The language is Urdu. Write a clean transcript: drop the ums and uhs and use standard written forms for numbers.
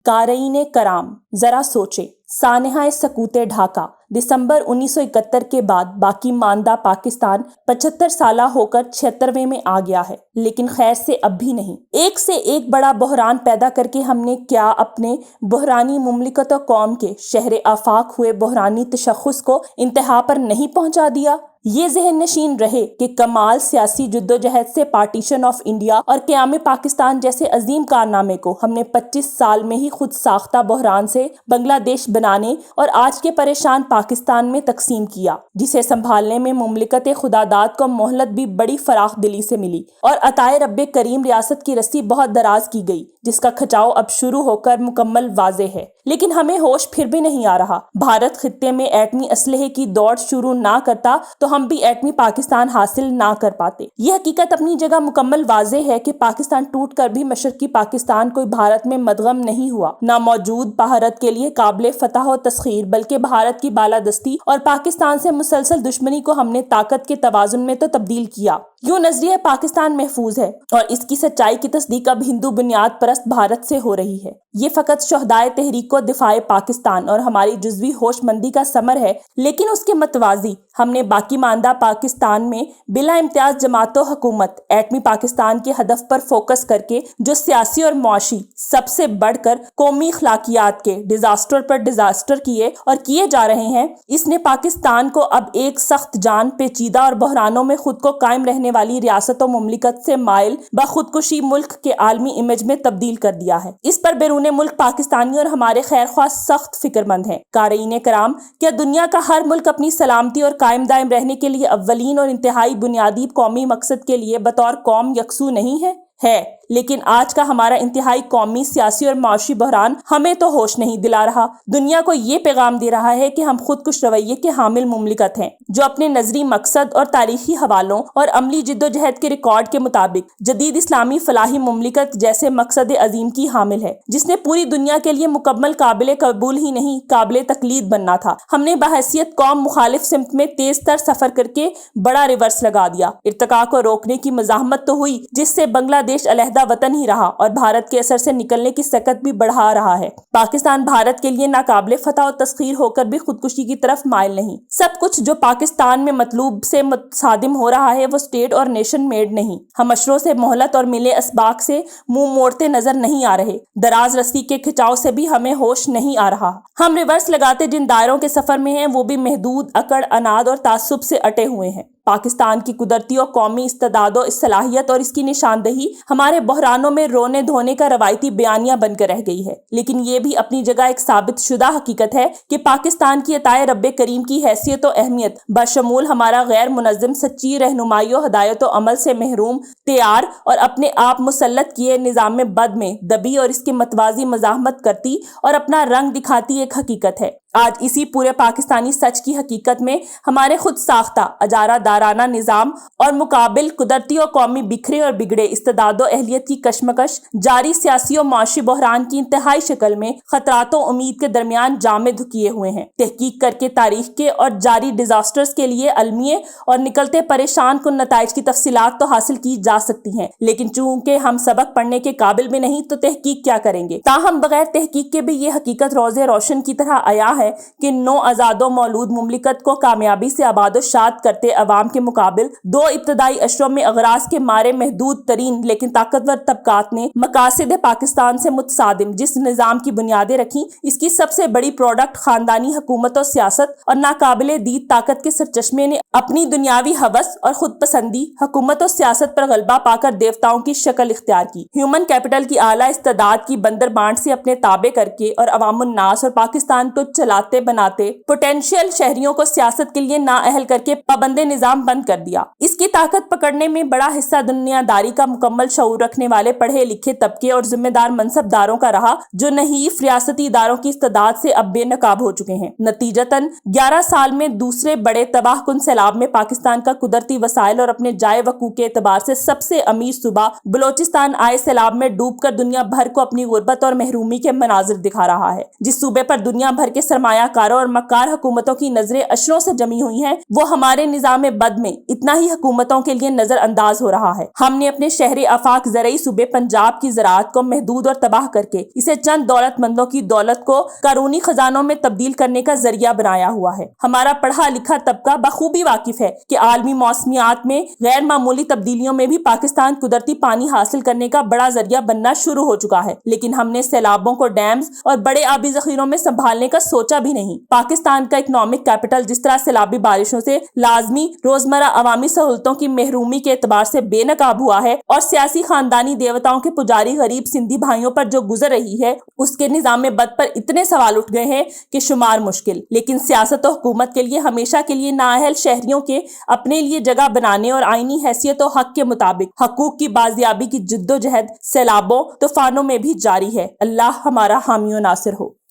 قارئین کرام ذرا سوچے، سانحہ سکوت ڈھاکہ دسمبر 1971 کے بعد باقی ماندہ پاکستان 75 سالہ ہو کر 76ویں میں آ گیا ہے، لیکن خیر سے اب بھی نہیں۔ ایک سے ایک بڑا بحران پیدا کر کے ہم نے کیا اپنے بحرانی مملکت و قوم کے شہر آفاق ہوئے بحرانی تشخص کو انتہا پر نہیں پہنچا دیا؟ یہ ذہن نشین رہے کہ کمال سیاسی جدوجہد سے پارٹیشن آف انڈیا اور قیام پاکستان جیسے عظیم کارنامے کو ہم نے 25 سال میں ہی خود ساختہ بحران سے بنگلہ دیش بنانے اور آج کے پریشان پاکستان میں تقسیم کیا، جسے سنبھالنے میں مملکت خداداد کو مہلت بھی بڑی فراخ دلی سے ملی اور عطائے رب کریم ریاست کی رسی بہت دراز کی گئی، جس کا کھچاؤ اب شروع ہو کر مکمل واضح ہے۔ لیکن ہمیں ہوش پھر بھی نہیں آ رہا۔ بھارت خطے میں ایٹمی اسلحے کی دوڑ شروع نہ کرتا تو ہم بھی ایٹمی پاکستان حاصل نہ کر پاتے۔ یہ حقیقت اپنی جگہ مکمل واضح ہے کہ پاکستان ٹوٹ کر بھی مشرقی پاکستان کوئی بھارت میں مدغم نہیں ہوا، نہ موجود بھارت کے لیے قابل فتح و تسخیر، بلکہ بھارت کی بالادستی اور پاکستان سے مسلسل دشمنی کو ہم نے طاقت کے توازن میں تو تبدیل کیا۔ یوں نظریہ پاکستان محفوظ ہے اور اس کی سچائی کی تصدیق اب ہندو بنیاد پرست بھارت سے ہو رہی ہے۔ یہ فقط شہدائے تحریک و دفاع پاکستان اور ہماری جزوی ہوش مندی کا ثمر ہے، لیکن اس کے متوازی ہم نے باقی ماندہ پاکستان میں بلا امتیاز جماعت و حکومت ایٹمی پاکستان کے ہدف پر فوکس کر کے جو سیاسی اور معاشی سب سے بڑھ کر قومی اخلاقیات کے ڈیزاسٹر پر ڈیزاسٹر کیے اور کیے جا رہے ہیں، اس نے پاکستان کو اب ایک سخت جان، پیچیدہ اور بحرانوں میں خود کو قائم رہنے والی ریاست و مملکت سے مائل بخودکشی ملک کے عالمی امیج میں تبدیل کر دیا ہے۔ اس پر بیرون ملک پاکستانی اور ہمارے خیر خواہ سخت فکر مند ہیں۔ قارئین کرام، کیا دنیا کا ہر ملک اپنی سلامتی اور قائم دائم رہنے کے لیے اولین اور انتہائی بنیادی قومی مقصد کے لیے بطور قوم یکسو نہیں ہے، لیکن آج کا ہمارا انتہائی قومی، سیاسی اور معاشی بحران ہمیں تو ہوش نہیں دلا رہا، دنیا کو یہ پیغام دے رہا ہے کہ ہم خود کش رویے کے حامل مملکت ہیں، جو اپنے نظری مقصد اور تاریخی حوالوں اور عملی جدوجہد کے ریکارڈ کے مطابق جدید اسلامی فلاحی مملکت جیسے مقصد عظیم کی حامل ہے، جس نے پوری دنیا کے لیے مکمل قابل قبول ہی نہیں، قابل تقلید بننا تھا۔ ہم نے بحیثیت قوم مخالف سمت میں تیز تر سفر کر کے بڑا ریورس لگا دیا۔ ارتقاء کو روکنے کی مزاحمت تو ہوئی، جس سے بنگلہ دیش علیحدہ وطن ہی رہا اور بھارت کے اثر سے نکلنے کی سکت بھی بڑھا رہا ہے۔ پاکستان بھارت کے لیے ناقابل فتح و تسخیر ہو کر بھی خودکشی کی طرف مائل نہیں۔ سب کچھ جو پاکستان میں مطلوب سے متصادم ہو رہا ہے وہ اسٹیٹ اور نیشن میڈ نہیں۔ ہم اشروں سے مہلت اور ملے اسباق سے منہ موڑتے نظر نہیں آ رہے، دراز رسی کے کھچاؤ سے بھی ہمیں ہوش نہیں آ رہا۔ ہم ریورس لگاتے جن دائروں کے سفر میں ہیں وہ بھی محدود اکڑ، اناد اور تعصب سے اٹے ہوئے ہیں۔ پاکستان کی قدرتی و قومی استعداد و صلاحیت اور اس کی نشاندہی ہمارے بحرانوں میں رونے دھونے کا روایتی بیانیہ بن کر رہ گئی ہے، لیکن یہ بھی اپنی جگہ ایک ثابت شدہ حقیقت ہے کہ پاکستان کی عطائے رب کریم کی حیثیت و اہمیت بشمول ہمارا غیر منظم سچی رہنمائی و ہدایت و عمل سے محروم، تیار اور اپنے آپ مسلط کیے نظام بد میں دبی اور اس کے متوازی مزاحمت کرتی اور اپنا رنگ دکھاتی ایک حقیقت ہے۔ آج اسی پورے پاکستانی سچ کی حقیقت میں ہمارے خود ساختہ اجارہ دارانہ نظام اور مقابل قدرتی و قومی بکھرے اور بگڑے استعداد و اہلیت کی کشمکش جاری سیاسی و معاشی بحران کی انتہائی شکل میں خطرات و امید کے درمیان جامد کیے ہوئے ہیں۔ تحقیق کر کے تاریخ کے اور جاری ڈیزاسٹرز کے لیے المیہ اور نکلتے پریشان کن نتائج کی تفصیلات تو حاصل کی جا سکتی ہیں، لیکن چونکہ ہم سبق پڑھنے کے قابل بھی نہیں تو تحقیق کیا کریں گے۔ تاہم بغیر تحقیق کے بھی یہ حقیقت روز روشن کی طرح عیاں ہے کہ نو آزاد و مولود مملکت کو کامیابی سے آباد و شاد کرتے عوام کے مقابل دو ابتدائی اشروں میں اغراض کے مارے محدود ترین لیکن طاقتور طبقات نے مقاصد پاکستان سے متصادم جس نظام کی بنیادیں رکھی، اس کی سب سے بڑی پروڈکٹ خاندانی حکومت و سیاست اور ناقابل دید طاقت کے سرچشمے نے اپنی دنیاوی ہوس اور خود پسندی حکومت و سیاست پر غلبہ پا کر دیوتاؤں کی شکل اختیار کی۔ ہیومن کیپٹل کی اعلیٰ استعداد کی بندر بانٹ سے اپنے تابع کر کے اور عوام الناس اور پاکستان کو چلاتے بناتے پوٹینشیل شہریوں کو سیاست کے لیے نااہل کر کے پابند نظام بند کر دیا۔ اس کی طاقت پکڑنے میں بڑا حصہ دنیا داری کا مکمل شعور رکھنے والے پڑھے لکھے طبقے اور ذمہ دار منصب داروں کا رہا، جو نحیف ریاستی اداروں کی استعداد سے اب بے نقاب ہو چکے ہیں۔ نتیجتاً 11 سال میں دوسرے بڑے تباہ کن سیلاب میں پاکستان کا قدرتی وسائل اور اپنے جائے وقوع کے اعتبار سے سب سے امیر صوبہ بلوچستان آئے سیلاب میں ڈوب کر دنیا بھر کو اپنی غربت اور محرومی کے مناظر دکھا رہا ہے۔ جس صوبے پر دنیا بھر کے سرمایہ کاروں اور مکار حکومتوں کی نظریں اشروں سے جمی ہوئی ہیں، وہ ہمارے نظام بد میں اتنا ہی حکومتوں کے لیے نظر انداز ہو رہا ہے۔ ہم نے اپنے شہر آفاق زرعی صوبے پنجاب کی زراعت کو محدود اور تباہ کر کے اسے چند دولت مندوں کی دولت کو قارونی خزانوں میں تبدیل کرنے کا ذریعہ بنایا ہوا ہے۔ ہمارا پڑھا لکھا طبقہ بخوبی واقف ہے کہ عالمی موسمیات میں غیر معمولی تبدیلیوں میں بھی پاکستان قدرتی پانی حاصل کرنے کا بڑا ذریعہ بننا شروع ہو چکا ہے، لیکن ہم نے سیلابوں کو ڈیمز اور بڑے آبی ذخیروں میں سنبھالنے کا سوچا بھی نہیں۔ پاکستان کا اکنامک کیپٹل جس طرح سیلابی بارشوں سے لازمی روزمرہ عوامی سہولتوں کی محرومی کے اعتبار سے بے نقاب ہوا ہے، اور سیاسی خاندانی دیوتاؤں کے پجاری غریب سندھی بھائیوں پر جو گزر رہی ہے، اس کے نظام بد پر اتنے سوال اٹھ گئے ہیں کہ شمار مشکل۔ لیکن سیاست و حکومت کے لیے ہمیشہ کے لیے نااہل شہریوں کے اپنے لیے جگہ بنانے اور آئینی حیثیت و حق کے مطابق حقوق کی بازیابی کی جدوجہد سیلابوں طوفانوں میں بھی جاری ہے۔ اللہ ہمارا حامی و ناصر ہو۔